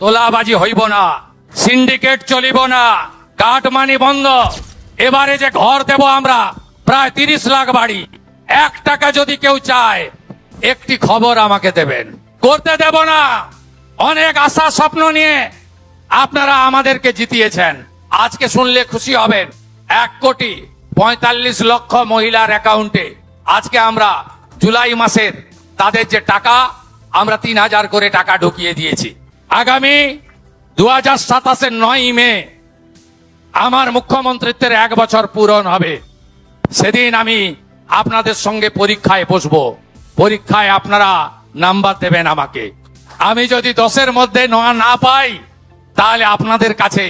তোলাবাজি হইব না, সিন্ডিকেট চলিব না, কাটমানি বন্ধ। এবারে যে ঘর দেব আমরা প্রায় 30 লাখ বাড়ি, 1 টাকা যদি কেউ চায় একটি খবর আমাকে দেবেন, করতে দেব না। অনেক আশা স্বপ্ন নিয়ে আপনারা আমাদেরকে জিতিয়েছেন। আজকে শুনলে খুশি হবেন, 1,45,00,000 মহিলার অ্যাকাউন্টে আজকে আমরা জুলাই মাসের তাদের যে টাকা আমরা 3,000 করে টাকা ঢুকিয়ে দিয়েছি। আগামী 2027-এর 9 মে আমার মুখ্যমন্ত্রিত্বের 1 বছর পূরণ হবে। সেদিন আমি আপনাদের সঙ্গে পরীক্ষায় বসবো, পরীক্ষায় আপনারা নাম্বার দেবেন আমাকে। আমি যদি 10-এর মধ্যে না পাই তাহলে আপনাদের কাছে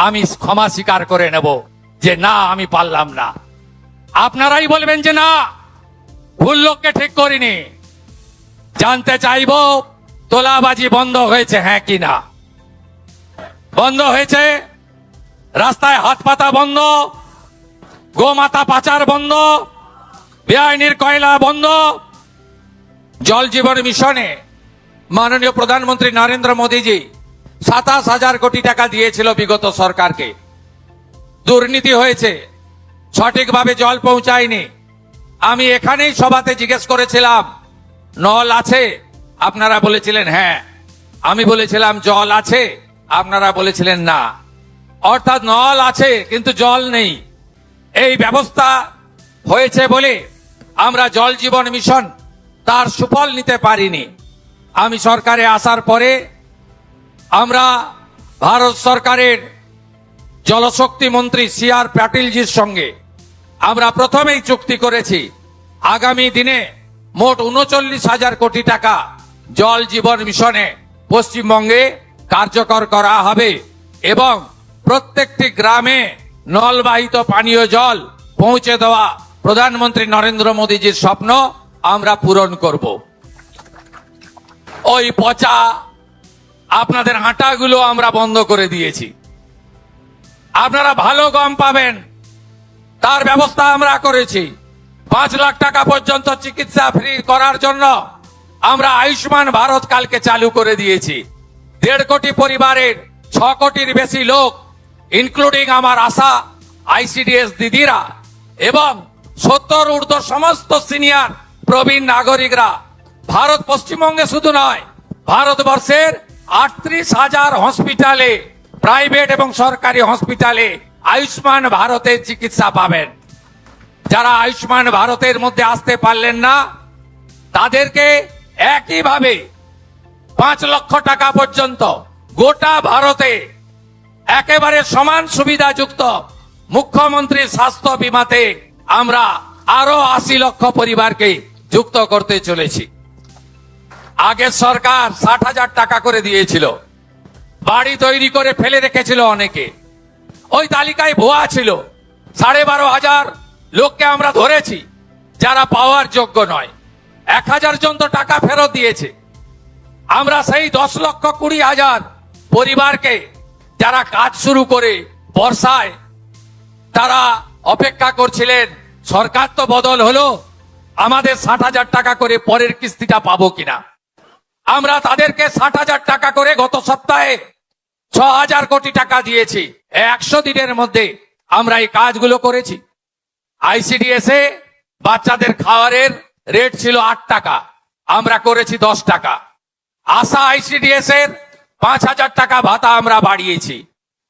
আমি ক্ষমা স্বীকার করে নেব যে না, আমি পারলাম না। আপনারাই বলবেন যে না, ভুল লোককে ঠিক করিনি। জানতে চাইব তোলাবাজি বন্ধ হয়েছে হ্যাঁ কি না? বন্ধ হয়েছে। রাস্তায় হাত পাতা বন্ধ, গোমাতা পাচার বন্ধ, বেআইনির কয়লা বন্ধ। জল জীবন মিশনে মাননীয় প্রধানমন্ত্রী নরেন্দ্র মোদীজি 27,000 কোটি টাকা দিয়েছিল বিগত সরকারকে। দুর্নীতি হয়েছে, সঠিকভাবে জল পৌঁছায়নি। আমি এখানেই সভাতে জিজ্ঞেস করেছিলাম নল আছে, আপনারা বলেছিলেন হ্যাঁ। আমি বলেছিলাম জল আছে, আপনারা বলেছিলেন না। অর্থাৎ নল আছে কিন্তু জল নেই। এই ব্যবস্থা হয়েছে বলে আমরা জল জীবন মিশন তার সুফল নিতে পারিনি। আমি সরকারে আসার পরে আমরা ভারত সরকারের জলশক্তি মন্ত্রী CR পাটিলজির সঙ্গে আমরা প্রথমেই চুক্তি করেছি, আগামী দিনে মোট 39,000 কোটি টাকা জল জীবন মিশনে পশ্চিমবঙ্গে কার্যকর করা হবে এবং প্রত্যেকটি গ্রামে নলবাহিত পানীয় জল পৌঁছে দেওয়া প্রধানমন্ত্রী নরেন্দ্র মোদীজির স্বপ্ন আমরা পূরণ করব। ওই পচা আপনাদের আটাগুলো আমরা বন্ধ করে দিয়েছি। আপনারা ভালো গম পাবেন তার ব্যবস্থা আমরা করেছি। 5 লাখ টাকা পর্যন্ত চিকিৎসা ফ্রি করার জন্য আমরা আয়ুষ্মান ভারত কালকে চালু করে দিয়েছি। 1.5 কোটি পরিবারের 6 কোটির বেশি লোক, ইনক্লুডিং আমার আশা ICDS দিদিরা এবং 70 ঊর্ধ্ব সমস্ত সিনিয়র প্রবীণ নাগরিকরা ভারত পশ্চিমবঙ্গে শুধু নয়, ভারতবর্ষের 38,000 হসপিটালে, প্রাইভেট এবং সরকারি হসপিটালে আয়ুষ্মান ভারতের চিকিৎসা পাবেন। যারা আয়ুষ্মান ভারতের মধ্যে আসতে পারলেন না তাদেরকে একইভাবে 5 লক্ষ টাকা পর্যন্ত গোটা ভারতে একেবারে সমান সুবিধাযুক্ত মুখ্যমন্ত্রীর স্বাস্থ্য বীমাতে আমরা আরো 80 লক্ষ পরিবারকে যুক্ত করতে চলেছি। আগের সরকার 60,000 টাকা করে দিয়েছিল, বাড়ি তৈরি করে ফেলে রেখেছিল অনেকে। ওই তালিকায় ভুয়া ছিল। 12,500 লোককে আমরা ধরেছি যারা পাওয়ার যোগ্য নয়। 1,000 জন তো টাকা ফেরত দিয়েছে। আমরা সেই 10,20,000 পরিবারকে যারা কাজ শুরু করে বর্ষায় তারা অপেক্ষা করছিলেন সরকার তো বদল হলো, আমাদের 60,000 টাকা করে পরের কিস্তিটা পাবো কিনা, আমরা তাদেরকে 60,000 টাকা করে গত সপ্তাহে 6,000 কোটি টাকা দিয়েছি। 100 দিনের মধ্যে আমরা এই কাজগুলো করেছি। ICDS এ বাচ্চাদের খাওয়ারের রেট ছিল 8 টাকা, আমরা করেছি 10 টাকা। আশা ICDS এর 5,000 টাকা ভাতা আমরা বাড়িয়েছি।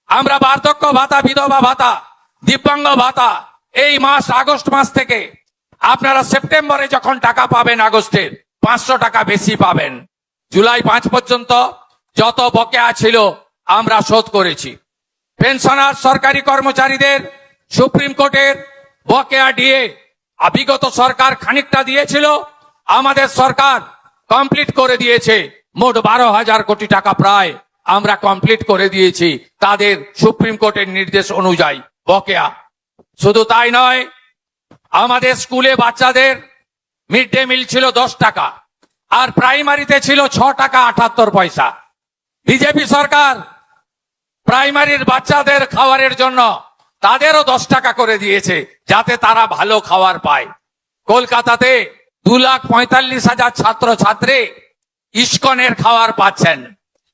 আমরা বার্ধক্য ভাতা, বিধবা ভাতা, দিব্যাঙ্গ ভাতা এই মাস আগস্ট মাস থেকে আপনারা সেপ্টেম্বরে যখন টাকা পাবেন আগস্টের 500 টাকা বেশি পাবেন। জুলাই 5 পর্যন্ত যত বকেয়া ছিল আমরা শোধ করেছি। পেনশনার সরকারি কর্মচারীদের সুপ্রিম কোর্টের বকেয়া ডিএ বিগত সরকার খানিকটা দিয়েছিল, আমাদের সরকার কমপ্লিট করে দিয়েছে। মোট 12,000 কোটি টাকা প্রায় আমরা কমপ্লিট করে দিয়েছি তাদের সুপ্রিম কোর্টের নির্দেশ অনুযায়ী বকেয়া। শুধু তাই নয়, আমাদের স্কুলে বাচ্চাদের মিড ডে মিল ছিল 10 টাকা আর প্রাইমারিতে ছিল 6 টাকা 78 পয়সা। বিজেপি সরকার প্রাইমারির বাচ্চাদের খাবারের জন্য তাদেরও 10 টাকা করে দিয়েছে যাতে তারা ভালো খাবার পায়। কলকাতাতে 2,45,000 ছাত্র ছাত্রী ইস্কনের খাবার পাচ্ছেন।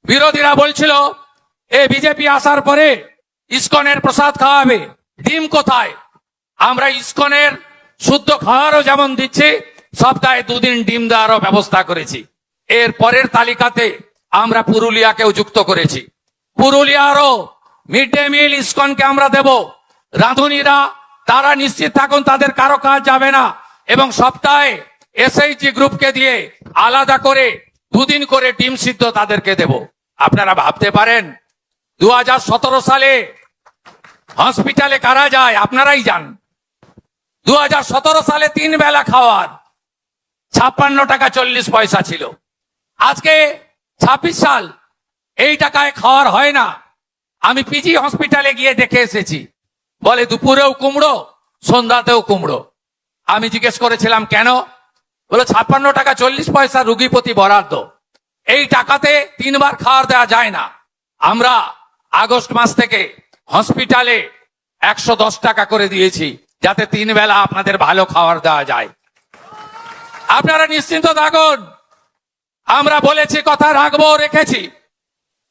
বিরোধীরা বলছিল এ বিজেপি আসার পরে ইসকনের প্রসাদ খাওয়াবে, ডিম কোথায়? আমরা ইসকনের শুদ্ধ খাওয়ারও যেমন দিচ্ছি, সপ্তাহে 2 দিন ডিম দেওয়ারও ব্যবস্থা করেছি। এর পরের তালিকাতে আমরা পুরুলিয়াকেও যুক্ত করেছি। পুরুলিয়ারও মিড ডে মিল ইসকনকে আমরা দেব। রাঁধুনিরা তারা নিশ্চিত থাকুন, তাদের কারো কাজ যাবে না, এবং সপ্তাহে এসএইচজি গ্রুপকে দিয়ে আলাদা করে 2 দিন করে ডিম সিদ্ধ তাদেরকে দেব। আপনারা ভাবতে পারেন 2017 সালে হসপিটালে কারা যায়? আপনারাই যান। 2017 সালে 3 বেলা খাওয়ার 56 টাকা 40 পয়সা ছিল। আজকে 26 সাল, এই টাকায় খাওয়ার হয় না। আমি পিজি হসপিটালে গিয়ে দেখে এসেছি, বলে দুপুরেও কুমড়ো, সন্ধ্যাতেও কুমড়ো। আমি জিজ্ঞেস করেছিলাম কেন? বলে 56 টাকা 40 পয়সা রুগী প্রতি বরাদ্দ, এই টাকাতে 3 বার খাওয়ার দেওয়া যায় না। আমরা আগস্ট মাস থেকে হসপিটালে 110 টাকা করে দিয়েছি, যাতে 3 বেলা আপনাদের ভালো খাবার দেওয়া যায়। আপনারা নিশ্চিন্ত থাকুন, আমরা বলেছি, কথা রাখবো, রেখেছি।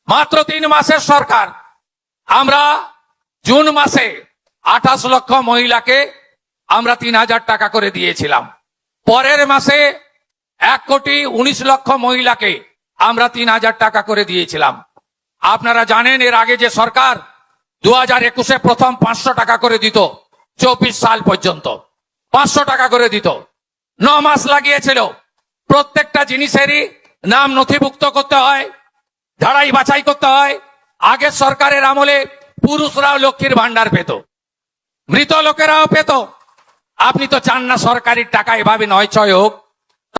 মাত্র 3 মাসের সরকার, আমরা জুন মাসে 28 লক্ষ মহিলাকে আমরা 3000 টাকা করে দিয়েছিলাম। পরের মাসে 1,19,00,000 মহিলাকে আমরা 3000 টাকা করে দিয়েছিলাম। আপনারা জানেন এর আগে যে সরকার 2021-এ প্রথম 500 টাকা করে দিত, 24 সাল পর্যন্ত 500 টাকা করে দিত। 9 মাস লাগিয়েছিল। প্রত্যেকটা জিনিসেরই নাম নথিভুক্ত করতে হয়, ঝাড়াই বাছাই করতে হয়। আগের সরকারের আমলে পুরুষরাও লক্ষ্মীর ভান্ডার পেত, মৃত লোকেরাও পেত। আপনি তো চান না সরকারি টাকা এভাবে 9-6 হোক।